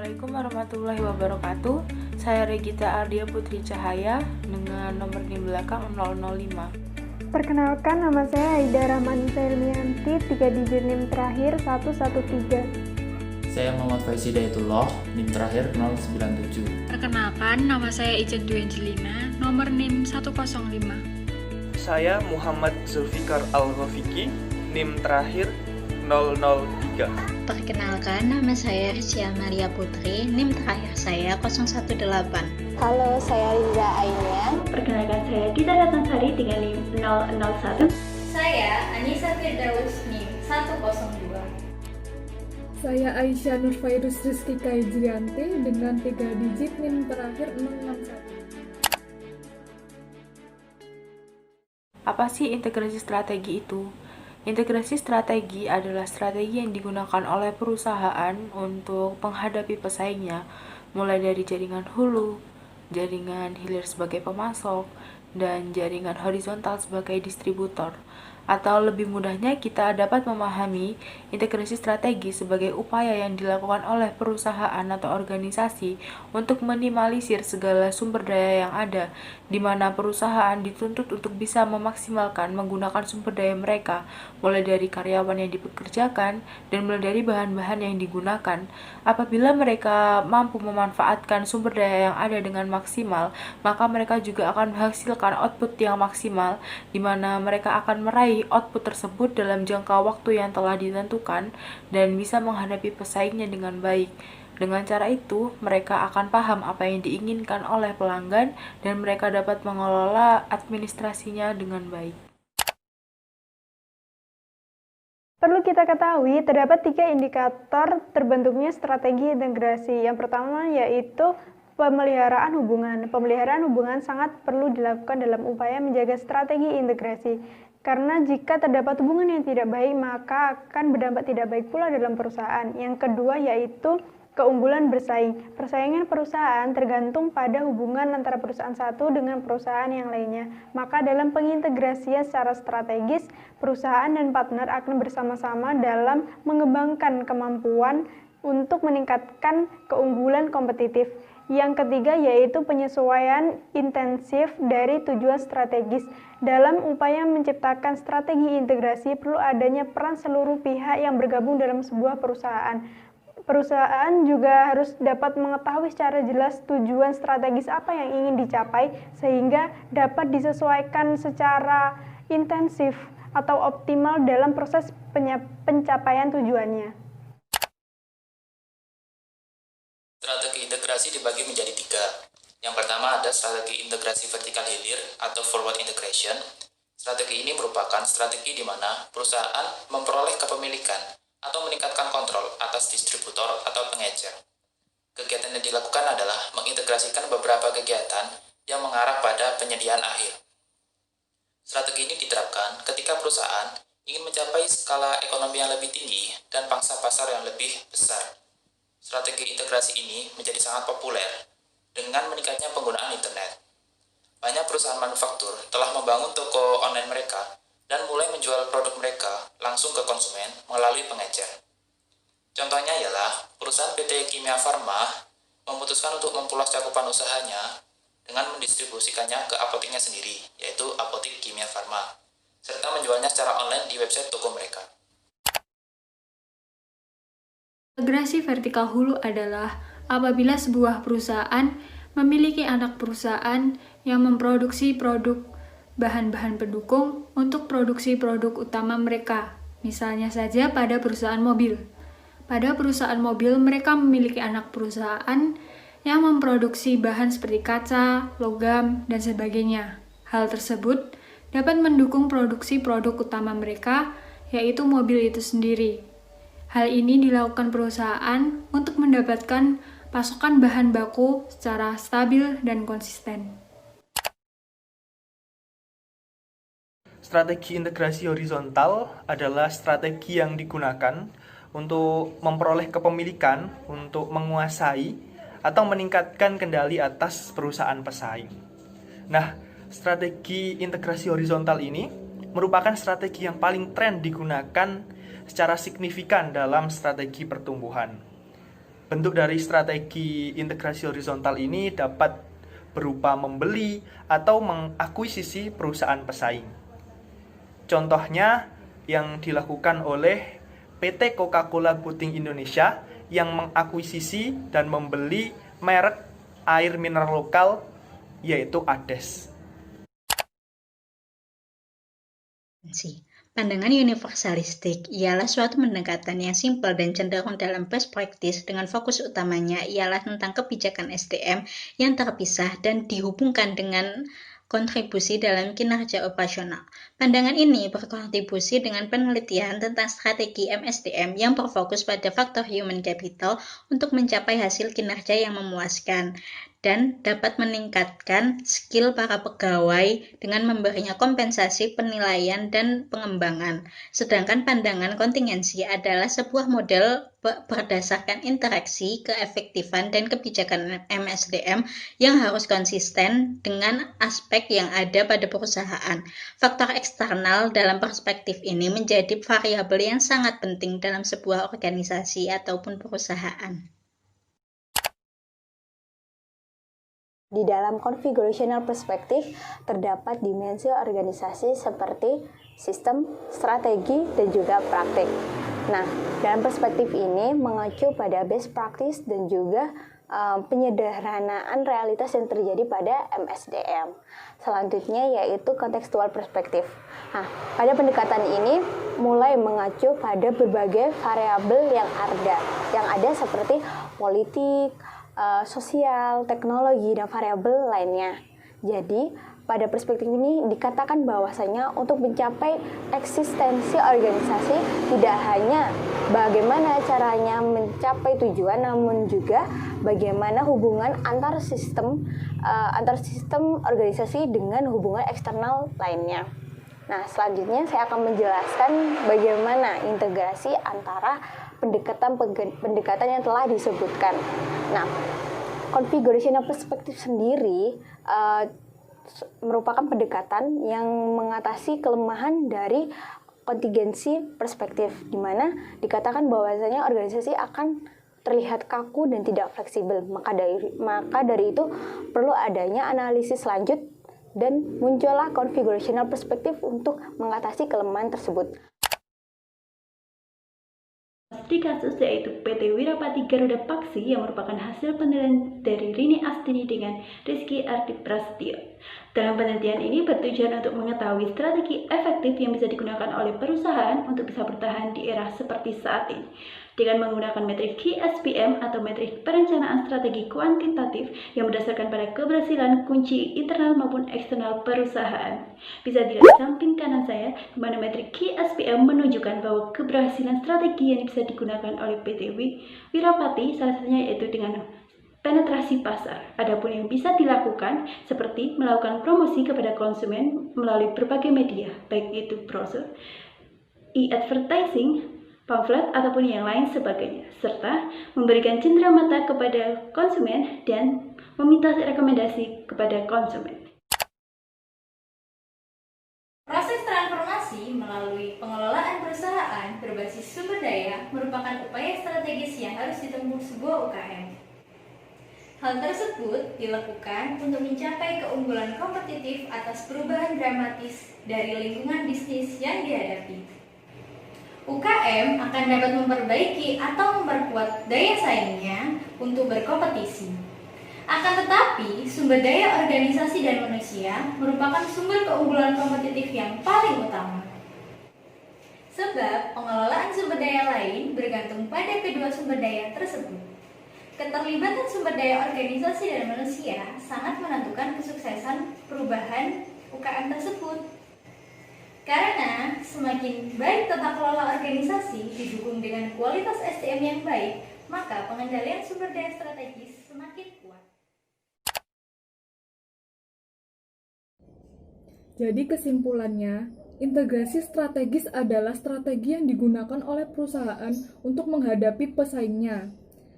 Assalamualaikum warahmatullahi wabarakatuh. Saya Regita Ardia Putri Cahaya dengan nomor NIM belakang 005. Perkenalkan, nama saya Aida Rahman Selmianti, 3 digit NIM terakhir 113. Saya Muhammad Faizi Daitullah, NIM terakhir 097. Perkenalkan, nama saya Ijen Dwi Angelina, nomor NIM 105. Saya Muhammad Zulfikar Al-Rafiqi, NIM terakhir 003. Perkenalkan, nama saya Rizia Maria Putri, NIM terakhir saya 018. Halo, saya Riza Ainian. Perkenalkan, saya Dita Ratansari dengan NIM 001. Saya Anissa Firdaus, NIM 102. Saya Aisyah Nurfairus Rizky Kaijrianti dengan 3 digit NIM terakhir 061. Apa sih integrasi strategi itu? Integrasi strategi adalah strategi yang digunakan oleh perusahaan untuk menghadapi pesaingnya, mulai dari jaringan hulu, jaringan hilir sebagai pemasok, dan jaringan horizontal sebagai distributor. Atau lebih mudahnya, kita dapat memahami integrasi strategi sebagai upaya yang dilakukan oleh perusahaan atau organisasi untuk minimalisir segala sumber daya yang ada, di mana perusahaan dituntut untuk bisa memaksimalkan menggunakan sumber daya mereka, mulai dari karyawan yang dipekerjakan dan mulai dari bahan-bahan yang digunakan. Apabila mereka mampu memanfaatkan sumber daya yang ada dengan maksimal, maka mereka juga akan menghasilkan output yang maksimal, di mana mereka akan meraih output tersebut dalam jangka waktu yang telah ditentukan dan bisa menghadapi pesaingnya dengan baik. Dengan cara itu, mereka akan paham apa yang diinginkan oleh pelanggan dan mereka dapat mengelola administrasinya dengan baik. Perlu kita ketahui, terdapat 3 indikator terbentuknya strategi integrasi. Yang pertama yaitu pemeliharaan hubungan. Pemeliharaan hubungan sangat perlu dilakukan dalam upaya menjaga strategi integrasi. Karena jika terdapat hubungan yang tidak baik, maka akan berdampak tidak baik pula dalam perusahaan. Yang kedua yaitu keunggulan bersaing. Persaingan perusahaan tergantung pada hubungan antara perusahaan satu dengan perusahaan yang lainnya. Maka dalam pengintegrasian secara strategis, perusahaan dan partner akan bersama-sama dalam mengembangkan kemampuan untuk meningkatkan keunggulan kompetitif. Yang ketiga yaitu penyesuaian intensif dari tujuan strategis. Dalam upaya menciptakan strategi integrasi, perlu adanya peran seluruh pihak yang bergabung dalam sebuah perusahaan. Perusahaan juga harus dapat mengetahui secara jelas tujuan strategis apa yang ingin dicapai, sehingga dapat disesuaikan secara intensif atau optimal dalam proses pencapaian tujuannya. Strategi integrasi dibagi menjadi 3. Yang pertama ada strategi integrasi vertikal hilir atau forward integration. Strategi ini merupakan strategi di mana perusahaan memperoleh kepemilikan atau meningkatkan kontrol atas distributor atau pengecer. Kegiatan yang dilakukan adalah mengintegrasikan beberapa kegiatan yang mengarah pada penyediaan akhir. Strategi ini diterapkan ketika perusahaan ingin mencapai skala ekonomi yang lebih tinggi dan pangsa pasar yang lebih besar. Strategi integrasi ini menjadi sangat populer dengan meningkatnya penggunaan internet. Banyak perusahaan manufaktur telah membangun toko online mereka dan mulai menjual produk mereka langsung ke konsumen melalui pengecer. Contohnya ialah perusahaan PT Kimia Farma memutuskan untuk memperluas cakupan usahanya dengan mendistribusikannya ke apoteknya sendiri, yaitu Apotek Kimia Farma, serta menjualnya secara online di website toko mereka. Integrasi vertikal hulu adalah apabila sebuah perusahaan memiliki anak perusahaan yang memproduksi produk bahan-bahan pendukung untuk produksi produk utama mereka. Misalnya saja pada perusahaan mobil. Pada perusahaan mobil, mereka memiliki anak perusahaan yang memproduksi bahan seperti kaca, logam, dan sebagainya. Hal tersebut dapat mendukung produksi produk utama mereka, yaitu mobil itu sendiri. Hal ini dilakukan perusahaan untuk mendapatkan pasokan bahan baku secara stabil dan konsisten. Strategi integrasi horizontal adalah strategi yang digunakan untuk memperoleh kepemilikan, untuk menguasai atau meningkatkan kendali atas perusahaan pesaing. Nah, strategi integrasi horizontal ini merupakan strategi yang paling tren digunakan secara signifikan dalam strategi pertumbuhan. Bentuk dari strategi integrasi horizontal ini dapat berupa membeli atau mengakuisisi perusahaan pesaing. Contohnya yang dilakukan oleh PT Coca-Cola Puting Indonesia yang mengakuisisi dan membeli merek air mineral lokal yaitu Ades. Pandangan universalistik ialah suatu pendekatan yang simpel dan cenderung dalam best practice dengan fokus utamanya ialah tentang kebijakan SDM yang terpisah dan dihubungkan dengan kontribusi dalam kinerja operasional. Pandangan ini berkontribusi dengan penelitian tentang strategi MSDM yang berfokus pada faktor human capital untuk mencapai hasil kinerja yang memuaskan dan dapat meningkatkan skill para pegawai dengan memberinya kompensasi, penilaian, dan pengembangan. Sedangkan pandangan kontingensi adalah sebuah model berdasarkan interaksi, keefektifan, dan kebijakan MSDM yang harus konsisten dengan aspek yang ada pada perusahaan. Faktor eksternal dalam perspektif ini menjadi variabel yang sangat penting dalam sebuah organisasi ataupun perusahaan. Di dalam configurational perspective terdapat dimensi organisasi seperti sistem, strategi, dan juga praktik. Nah, dalam perspektif ini mengacu pada best practice dan juga penyederhanaan realitas yang terjadi pada MSDM. Selanjutnya yaitu kontekstual perspektif. Nah, pada pendekatan ini mulai mengacu pada berbagai variabel yang ada seperti politik, sosial, teknologi, dan variabel lainnya. Jadi, pada perspektif ini dikatakan bahwasanya untuk mencapai eksistensi organisasi tidak hanya bagaimana caranya mencapai tujuan, namun juga bagaimana hubungan antar sistem organisasi dengan hubungan eksternal lainnya. Nah, selanjutnya saya akan menjelaskan bagaimana integrasi antara pendekatan yang telah disebutkan. Nah, configurational perspective sendiri merupakan pendekatan yang mengatasi kelemahan dari kontingensi perspektif, di mana dikatakan bahwasanya organisasi akan terlihat kaku dan tidak fleksibel. Maka dari itu perlu adanya analisis lanjut dan muncullah configurational perspective untuk mengatasi kelemahan tersebut. Di kasus yaitu PT Wirapati Garuda Paksi yang merupakan hasil penelitian dari Rini Astini dengan Rizky Ardi Prasetyo. Dalam penelitian ini bertujuan untuk mengetahui strategi efektif yang bisa digunakan oleh perusahaan untuk bisa bertahan di era seperti saat ini. Dengan menggunakan metrik KSPM atau metrik perencanaan strategi kuantitatif yang berdasarkan pada keberhasilan kunci internal maupun eksternal perusahaan. Bisa dilihat samping kanan saya, di mana metrik KSPM menunjukkan bahwa keberhasilan strategi yang bisa digunakan oleh PT Wirapati salah satunya yaitu dengan penetrasi pasar. Adapun yang bisa dilakukan seperti melakukan promosi kepada konsumen melalui berbagai media, baik itu brosur, e-advertising, pamflet, ataupun yang lain sebagainya, serta memberikan cenderamata kepada konsumen dan meminta rekomendasi kepada konsumen. Proses transformasi melalui pengelolaan perusahaan berbasis sumber daya merupakan upaya strategis yang harus ditempuh sebuah UKM. Hal tersebut dilakukan untuk mencapai keunggulan kompetitif atas perubahan dramatis dari lingkungan bisnis yang dihadapi. UKM akan dapat memperbaiki atau memperkuat daya saingnya untuk berkompetisi. Akan tetapi, sumber daya organisasi dan manusia merupakan sumber keunggulan kompetitif yang paling utama. Sebab pengelolaan sumber daya lain bergantung pada kedua sumber daya tersebut. Keterlibatan sumber daya organisasi dan manusia sangat menentukan kesuksesan perubahan UKM tersebut. Karena semakin baik tata kelola organisasi didukung dengan kualitas SDM yang baik, maka pengendalian sumber daya strategis semakin kuat. Jadi kesimpulannya, integrasi strategis adalah strategi yang digunakan oleh perusahaan untuk menghadapi pesaingnya.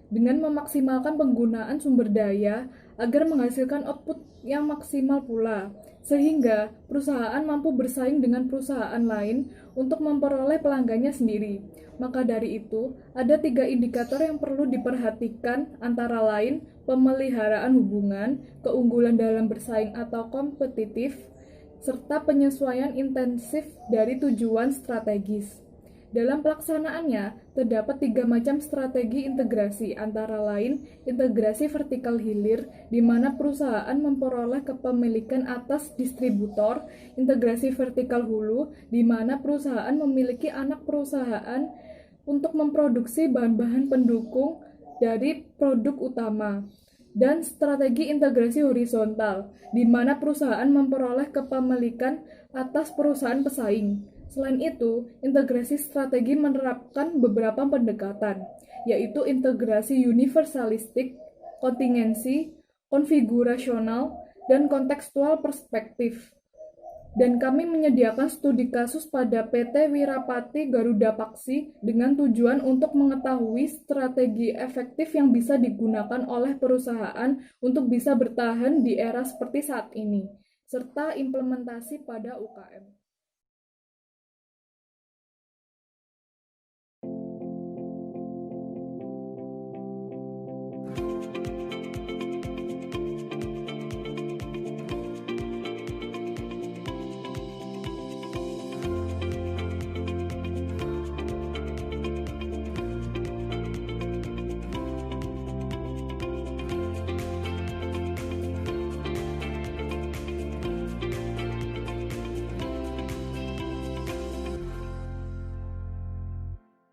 dengan memaksimalkan penggunaan sumber daya agar menghasilkan output yang maksimal pula, sehingga perusahaan mampu bersaing dengan perusahaan lain untuk memperoleh pelanggannya sendiri. Maka dari itu, ada 3 indikator yang perlu diperhatikan, antara lain pemeliharaan hubungan, keunggulan dalam bersaing atau kompetitif, serta penyesuaian intensif dari tujuan strategis. Dalam pelaksanaannya, terdapat 3 macam strategi integrasi, antara lain integrasi vertikal hilir, di mana perusahaan memperoleh kepemilikan atas distributor, integrasi vertikal hulu, di mana perusahaan memiliki anak perusahaan untuk memproduksi bahan-bahan pendukung dari produk utama, dan strategi integrasi horizontal, di mana perusahaan memperoleh kepemilikan atas perusahaan pesaing. Selain itu, integrasi strategi menerapkan beberapa pendekatan, yaitu integrasi universalistik, kontingensi, konfigurasional, dan kontekstual perspektif. Dan kami menyediakan studi kasus pada PT Wirapati Garuda Paksi dengan tujuan untuk mengetahui strategi efektif yang bisa digunakan oleh perusahaan untuk bisa bertahan di era seperti saat ini, serta implementasi pada UKM.